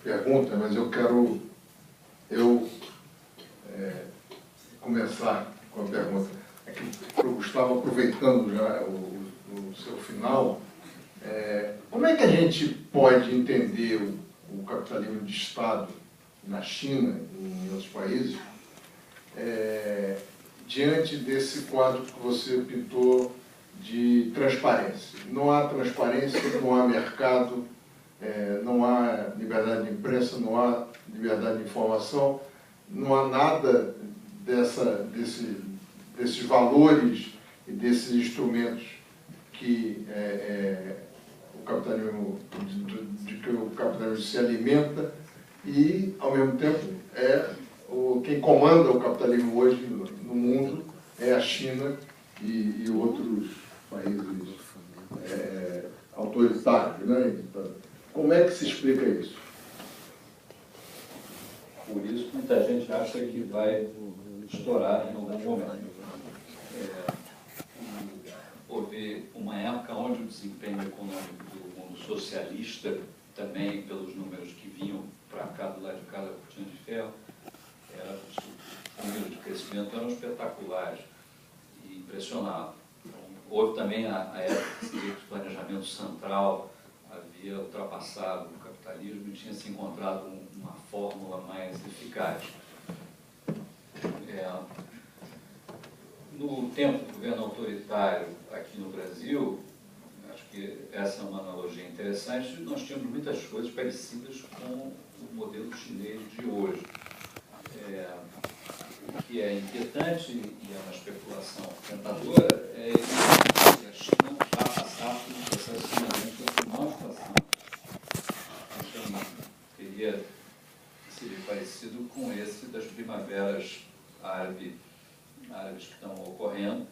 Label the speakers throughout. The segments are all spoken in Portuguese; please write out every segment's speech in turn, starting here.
Speaker 1: pergunta, mas eu quero começar com a pergunta. Aqui, para o Gustavo, aproveitando já o seu final, como é que a gente pode entender o capitalismo de Estado na China e em outros países diante desse quadro que você pintou de transparência? Não há transparência, não há mercado, não há liberdade de imprensa, não há liberdade de informação, não há nada desses valores e desses instrumentos que o capitalismo, de que o capitalismo se alimenta, e, ao mesmo tempo, quem comanda o capitalismo hoje no mundo é a China e outros países autoritários, né? Então, como é que se explica isso?
Speaker 2: Por isso, muita gente acha que vai estourar em algum momento. Houve uma época onde o desempenho econômico do mundo socialista, também pelos números que vinham para cá, do lado de cá da cortina de ferro, os números de crescimento eram espetaculares e impressionavam. Então, houve também a época que o planejamento central havia ultrapassado o capitalismo e tinha se encontrado uma fórmula mais eficaz. No tempo do governo autoritário aqui no Brasil, acho que essa é uma analogia interessante, nós tínhamos muitas coisas parecidas com o modelo chinês de hoje. O que é inquietante e é uma especulação tentadora é que a China vai passar por um processo semelhante ao que nós passamos. Então, teria sido parecido com esse das primaveras árabes que estão ocorrendo.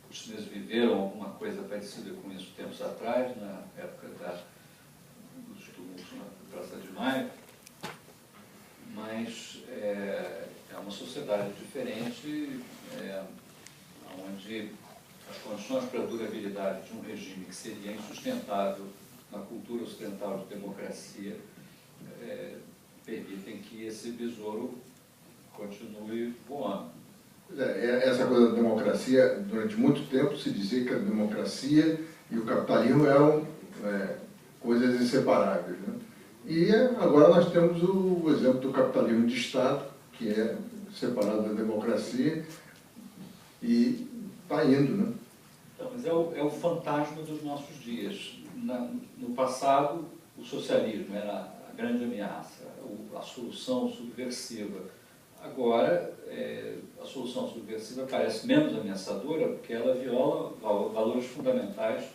Speaker 2: Os chineses viveram alguma coisa parecida com isso tempos atrás, na época dos tumultos na Praça de Maio, mas é uma sociedade diferente, onde as condições para a durabilidade de um regime que seria insustentável na cultura ocidental de democracia permitem que esse besouro continue voando.
Speaker 1: Essa coisa da democracia, durante muito tempo se dizia que a democracia e o capitalismo eram coisas inseparáveis, né? E agora nós temos o exemplo do capitalismo de Estado, que é separado da democracia, e está indo, né?
Speaker 2: Então, mas é o fantasma dos nossos dias. No passado, o socialismo era a grande ameaça, a solução subversiva. Agora, a solução subversiva parece menos ameaçadora porque ela viola valores fundamentais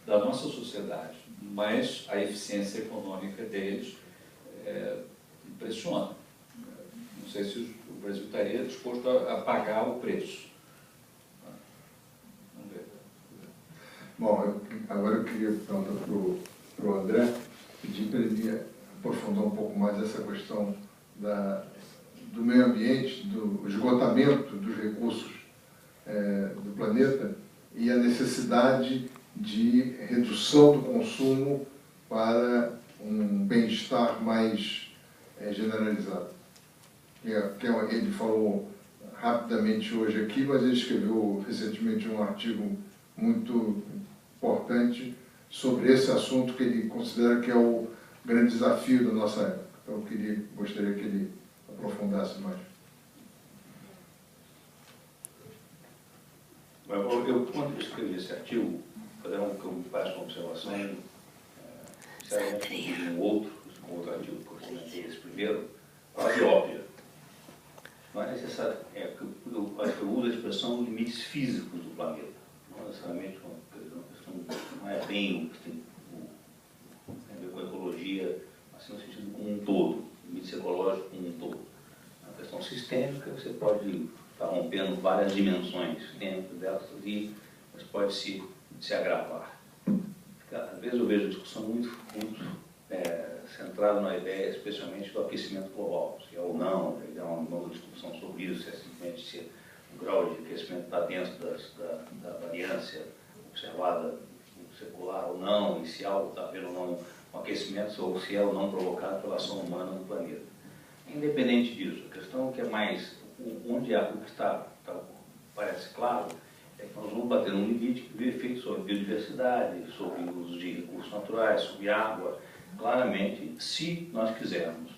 Speaker 2: da nossa sociedade, mas a eficiência econômica deles impressiona. Não sei se o Brasil estaria disposto a pagar o preço. Vamos ver.
Speaker 1: Bom, agora eu queria perguntar para o André, pedir para ele aprofundar um pouco mais essa questão do meio ambiente, do esgotamento dos recursos do planeta e a necessidade de redução do consumo para um bem-estar mais generalizado. Ele falou rapidamente hoje aqui, mas ele escreveu recentemente um artigo muito importante sobre esse assunto que ele considera que é o grande desafio da nossa época. Então eu gostaria que ele aprofundasse mais.
Speaker 3: Eu, quando escrevi esse artigo, fazer uma observação, sinceramente, um outro artigo que eu comentei, esse primeiro, quase óbvia. Não é necessário, eu acho que eu uso a expressão limites físicos do planeta. Não necessariamente uma questão, não é bem o que tem a ver com a ecologia, assim no sentido como um todo, limites ecológicos como um todo. Na questão sistêmica, você pode estar rompendo várias dimensões dentro dessas e mas pode se agravar. Às vezes eu vejo a discussão muito centrada na ideia, especialmente do aquecimento global, se é ou não, há uma nova discussão sobre isso, se é simplesmente se o grau de aquecimento está dentro da variância observada secular ou não, e se algo está havendo ou não o aquecimento ou se é ou não provocado pela ação humana no planeta. Independente disso, a questão que é mais, onde o que parece claro, é que nós vamos bater num limite que tem efeito sobre biodiversidade, sobre o uso de recursos naturais, sobre água. Claramente, se nós quisermos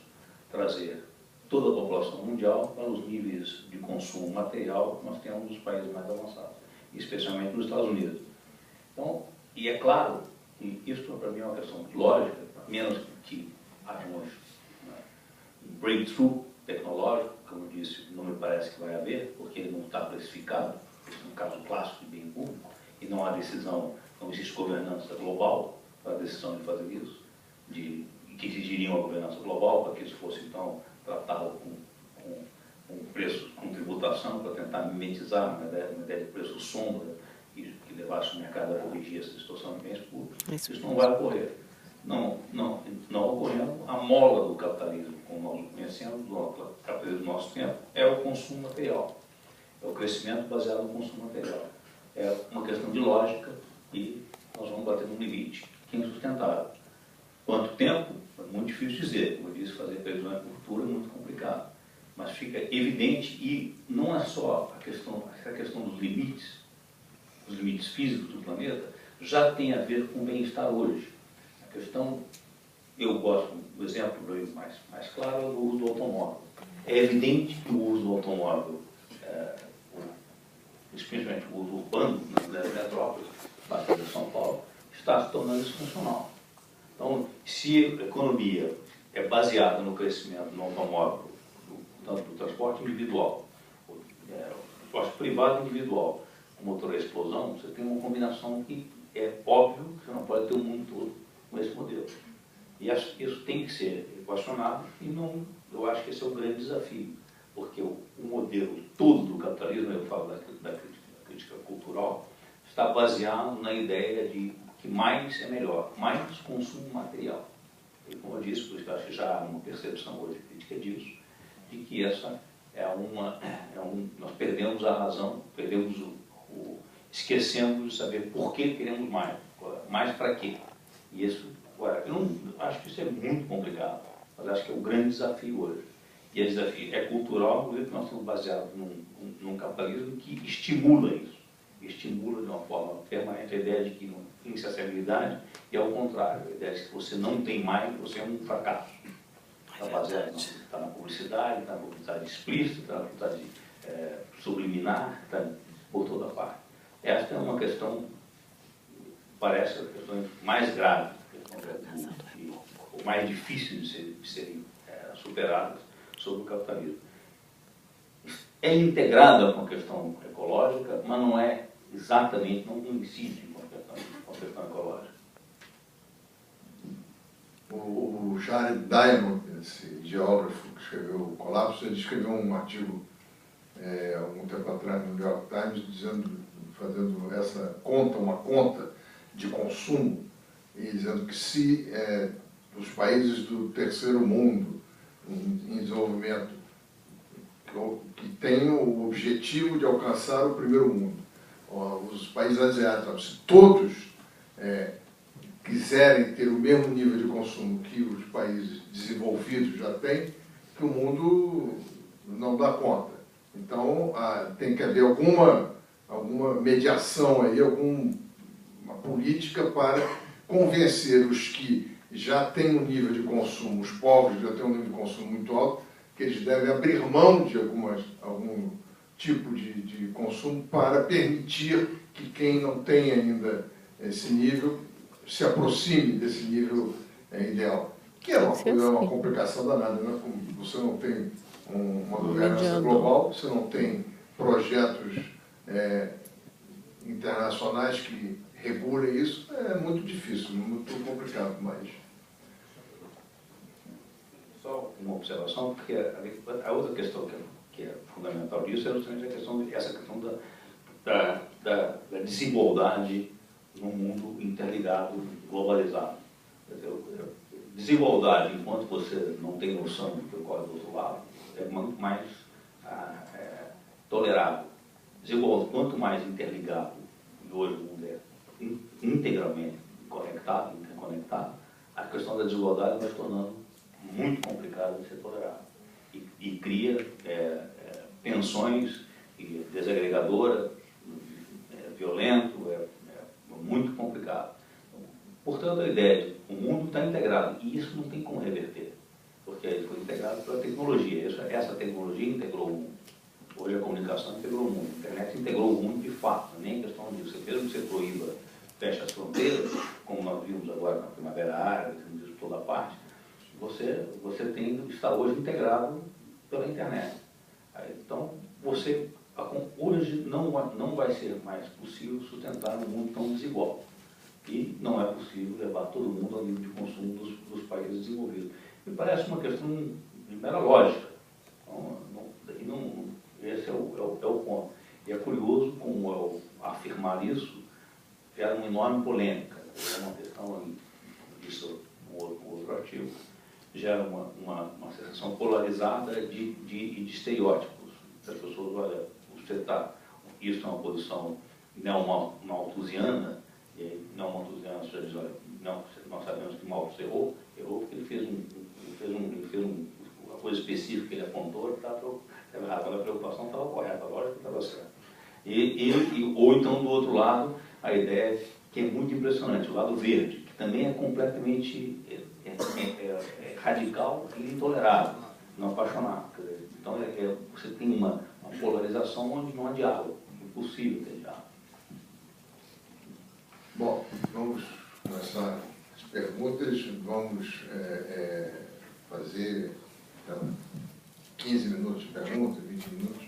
Speaker 3: trazer toda a população mundial para os níveis de consumo material que nós temos nos países mais avançados, especialmente nos Estados Unidos. Então, e é claro que isso para mim é uma questão lógica, a menos que haja um breakthrough tecnológico, como eu disse, não me parece que vai haver, porque ele não está precificado, esse é um caso clássico de bem público, e não há decisão, não existe governança global para a decisão de fazer isso, que exigiriam a governança global para que isso fosse, então, tratado com preços, com tributação, para tentar mimetizar uma ideia de preço sombra que levasse o mercado a corrigir essa distorção de bens públicos. Isso não vai ocorrer. Não ocorrendo, a mola do capitalismo, como nós o conhecemos, do capitalismo do nosso tempo, é o consumo material. É o crescimento baseado no consumo material. É uma questão de lógica e nós vamos bater num limite que é insustentável. Quanto tempo? É muito difícil dizer. Como eu disse, fazer previsões para o futuro é muito complicado. Mas fica evidente, e não é só a questão dos limites, os limites físicos do planeta, já tem a ver com o bem-estar hoje. A questão, eu gosto do exemplo mais claro, é o uso do automóvel. É evidente que o uso do automóvel, especialmente o uso urbano nas grandes metrópoles, bastante de São Paulo, está se tornando disfuncional. Então, se a economia é baseada no crescimento no automóvel, tanto do transporte individual, o transporte privado individual, com motor a explosão, você tem uma combinação que é óbvio que você não pode ter o mundo todo com esse modelo. E isso tem que ser equacionado e não, eu acho que esse é o grande desafio, porque o modelo todo do capitalismo, eu falo da crítica cultural, está baseado na ideia de que mais é melhor, mais consumo material. E como eu disse, por isso que eu acho que já há uma percepção hoje crítica disso, de que essa nós perdemos a razão, esquecemos de saber por que queremos mais para quê. E isso, agora, eu não acho que isso é muito complicado, mas acho que é o grande desafio hoje. E o desafio é cultural, porque nós estamos baseados num capitalismo que estimula isso. Estimula de uma forma permanente a ideia de que não tem insaciabilidade, e ao contrário, a ideia de que você não tem mais, você é um fracasso. Está baseado na publicidade, está na publicidade explícita, está na publicidade subliminar, está por toda parte. Esta é uma questão, parece a questão mais grave, ou mais difícil de serem superadas sobre o capitalismo. É integrada com a questão ecológica, mas não é exatamente, não incide com a questão ecológica.
Speaker 1: O Jared Diamond, esse geógrafo que escreveu o Colapso, ele escreveu um artigo algum tempo atrás no New York Times, fazendo uma conta de consumo, e dizendo que se os países do terceiro mundo, em desenvolvimento, que têm o objetivo de alcançar o primeiro mundo, os países asiáticos, se todos quiserem ter o mesmo nível de consumo que os países desenvolvidos já têm, que o mundo não dá conta. Então, tem que haver alguma mediação aí, alguma política para convencer os que já têm um nível de consumo, os povos que já têm um nível de consumo muito alto, que eles devem abrir mão de algum tipo de consumo para permitir que quem não tem ainda esse nível se aproxime desse nível ideal. Que é uma complicação danada, né? Você não tem uma governança global, você não tem projetos internacionais que regulem isso, é muito difícil, muito complicado, mas...
Speaker 3: Só uma observação, porque a outra questão que é fundamental disso é justamente essa questão da desigualdade num mundo interligado, globalizado. Desigualdade, enquanto você não tem noção do que ocorre do outro lado, é muito mais tolerável. Desigualdade, quanto mais interligado, e hoje o mundo é integralmente conectado, interconectado, a questão da desigualdade vai se tornando muito complicada de ser tolerada. E cria tensões desagregadora, violento, muito complicado. Portanto, a ideia de o mundo está integrado, e isso não tem como reverter, porque ele foi integrado pela tecnologia. Essa tecnologia integrou o mundo. Hoje a comunicação integrou o mundo, a internet integrou o mundo de fato, nem questão disso. Mesmo que você proíba, fecha as fronteiras, como nós vimos agora na Primavera Árabe, temos isso toda parte, você está hoje integrado pela internet. Então, hoje não vai ser mais possível sustentar um mundo tão desigual. E não é possível levar todo mundo ao nível de consumo dos países desenvolvidos. Me parece uma questão de mera lógica. Esse é o ponto. E é curioso como afirmar isso gera uma enorme polêmica. É uma questão, isso um outro artigo, gera uma sensação polarizada de estereótipos. As pessoas, olha, isso é uma posição neomalthusiana, e neomalthusiana já diz, olha, não, nós sabemos que Malthus errou porque ele fez uma coisa específica que ele apontou, estava errado, a preocupação estava correta, a lógica estava certa. Ou então, do outro lado, a ideia que é muito impressionante, o lado verde, que também é completamente radical e intolerável, não apaixonado. Então, você tem uma polarização onde não há diálogo, impossível ter diálogo.
Speaker 1: Bom, vamos começar as perguntas, vamos fazer 15 minutos de pergunta, 20 minutos.